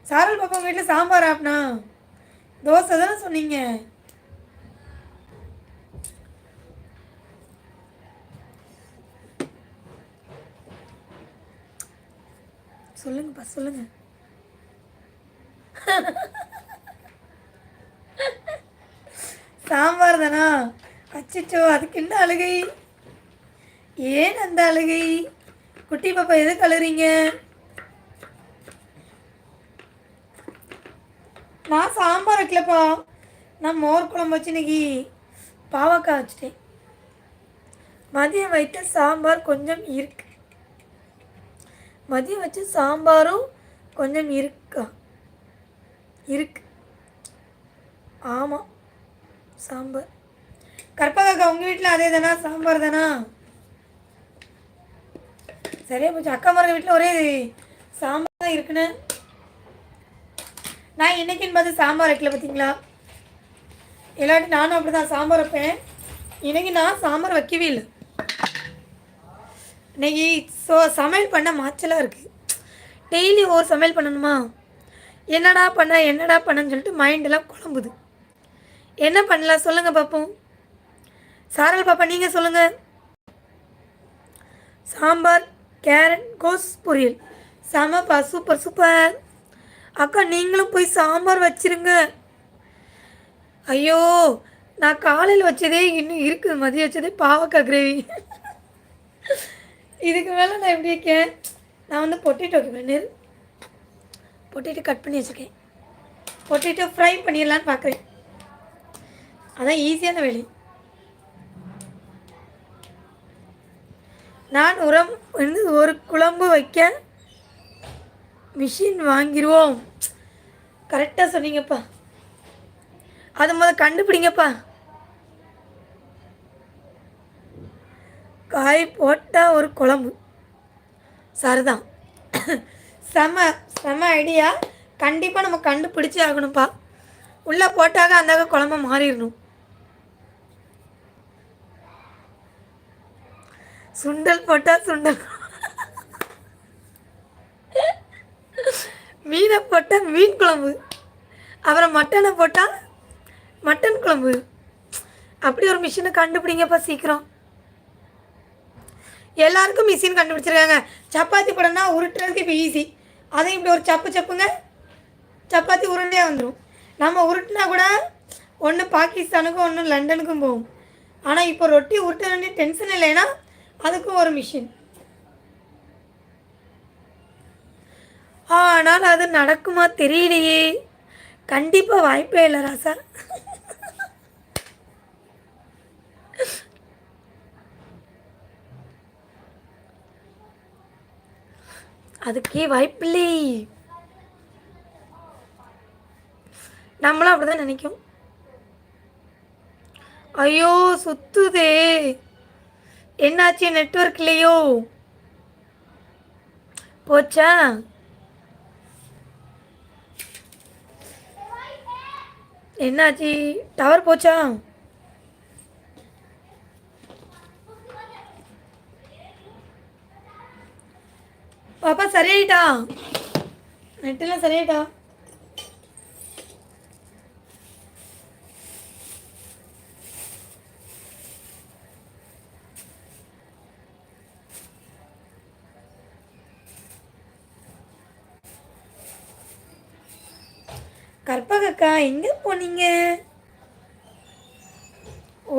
சாரல் பாப்பா உங்கள் வீட்டில் சாம்பார் ஆப்னா தோசை தானே சொன்னீங்க. சொல்லுங்கப்பா சொல்லுங்க. சாம்பார் தானா? அச்சிச்சோ, அதுக்கு என்ன அழுகை? ஏன் அந்த அழுகை? குட்டி பாப்பா எதுக்கு அழுறீங்க? நான் சாம்பார் வைக்கலப்பா, நான் மோர் குழம்பு வச்சு இன்னைக்கு பாவக்காய் வச்சுட்டேன். மதியம் வைத்த சாம்பார் கொஞ்சம் இருக்கு. மதியம் வச்ச சாம்பாரும் கொஞ்சம் இருக்கு. ஆமாம், சாம்பார். கற்பகாக்கா உங்கள் வீட்டில் அதே தானா? சாம்பார் தானா? சரியா போச்சு. அக்கா மருங்க வீட்டில் ஒரே சாம்பார் தான் இருக்குன்னு. நான் இன்னைக்குன்னு பார்த்து சாம்பார் வைக்கல பார்த்தீங்களா? இல்லாட்டி நானும் அப்படி தான் சாம்பார் வைப்பேன். இன்றைக்கி நான் சாம்பார் வைக்கவே இல்லை. இன்றைக்கி சமையல் பண்ண மாச்சலாக இருக்குது. டெய்லி ஒரு சமையல் பண்ணணுமா? என்னடா பண்ணன்னு சொல்லிட்டு மைண்டெல்லாம் குழம்புது. என்ன பண்ணலாம் சொல்லுங்கள் பார்ப்போம். சாரல் பாப்பா நீங்கள் சொல்லுங்கள். சாம்பார் கேரட் கோஸ் பொரியல் செமப்பா, சூப்பர் சூப்பர். அக்கா நீங்களும் போய் சாம்பார் வச்சிருங்க. ஐயோ, நான் காலையில் வச்சதே இன்னும் இருக்குது. மதியம் வச்சதே பாவக்காய் கிரேவி. இதுக்கு மேலே நான் எப்படி இருக்கேன்? நான் வந்து பொட்டேட்டோ வைக்கிறேன். பொட்டேட்டோ கட் பண்ணி வச்சுருக்கேன். பொட்டேட்டோ ஃப்ரை பண்ணிடலான்னு பார்க்குறேன். அதான் ஈஸியான வேலை. நான் உரம் வந்து ஒரு குழம்பு வைக்க மிஷின் வாங்கிடுவோம். கரெக்டாக சொன்னீங்கப்பா. அது முதல் கண்டுபிடிங்கப்பா. காய் போட்டால் ஒரு குழம்பு சரிதான். செம ஐடியா. கண்டிப்பாக நம்ம கண்டுபிடிச்சி ஆகணும்ப்பா. உள்ளே போட்டாக அந்த குழம்பு மாறிடணும். சுண்டல் போட்டால் சுண்டல், மீனை போட்டால் மீன் குழம்பு, அப்புறம் மட்டனை போட்டால் மட்டன் குழம்பு. அப்படி ஒரு மிஷினை கண்டுபிடிங்கப்பா சீக்கிரம். எல்லாருக்கும் மிஷின் கண்டுபிடிச்சிருக்காங்க. சப்பாத்தி போடனா உருட்டுறதுக்கு இப்போ ஈஸி. அதையும் இப்படி ஒரு சப்புங்க, சப்பாத்தி உருண்டையாக வந்துடும். நம்ம உருட்டுனா கூட ஒன்று பாகிஸ்தானுக்கும் ஒன்று லண்டனுக்கும் போகும். ஆனால் இப்போ ரொட்டி உருட்ட வேண்டிய டென்ஷன் இல்லைன்னா அதுக்கும் ஒரு மிஷின். ஆனால் அது நடக்குமா தெரியலையே. கண்டிப்பாக வாய்ப்பே இல்லை ராசா. அதுக்கே வாய்ப்பில்லை. நம்மளும் அப்படிதான் நினைக்கும். ஐயோ சுத்துதே, என்னாச்சு? நெட்வொர்க் இல்லையோ? போச்சா? என்னாச்சு? டவர் போச்சா? பாப்பா சரியாயிட்டா? நெட்டெல்லாம் சரியாயிட்டா? கற்பகக்கா எங்கே போனீங்க?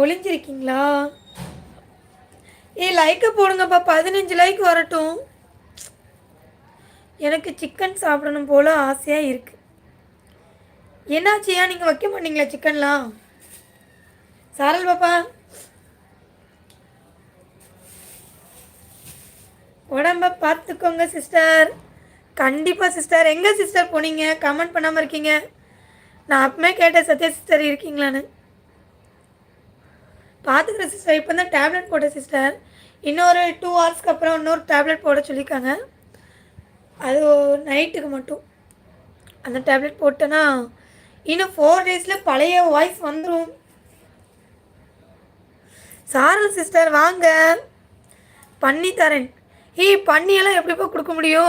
ஒளிஞ்சிருக்கீங்களா? லைக்கை போடுங்கப்பா. 15 லைக் வரட்டும். எனக்கு சிக்கன் சாப்பிடணும் போல் ஆசையாக இருக்குது. என்னாச்சியா நீங்கள் வைக்க மாட்டீங்களா சிக்கன்லாம்? சாரல் பாப்பா உடம்ப பார்த்துக்கோங்க சிஸ்டர். கண்டிப்பாக சிஸ்டர். எங்கே சிஸ்டர் போனீங்க? கமெண்ட் பண்ணாமல் இருக்கீங்க. நான் அப்பமே கேட்டேன் சத்யா சிஸ்டர் இருக்கீங்களான்னு. பார்த்துக்கிறேன் சிஸ்டர். இப்போ தான் டேப்லெட் போட்டேன் சிஸ்டர். இன்னொரு 2 ஹவர்ஸ்க்கு அப்புறம் இன்னொரு டேப்லெட் போட சொல்லியிருக்காங்க. அது நைட்டுக்கு மட்டும். அந்த டேப்லெட் போட்டேன்னா இன்னும் 4 டேஸில் பழைய வாய்ஸ் வந்துடும். சாரல் சிஸ்டர் வாங்க, பண்ணி தரேன். பண்ணியெல்லாம் எப்படிப்பா கொடுக்க முடியும்?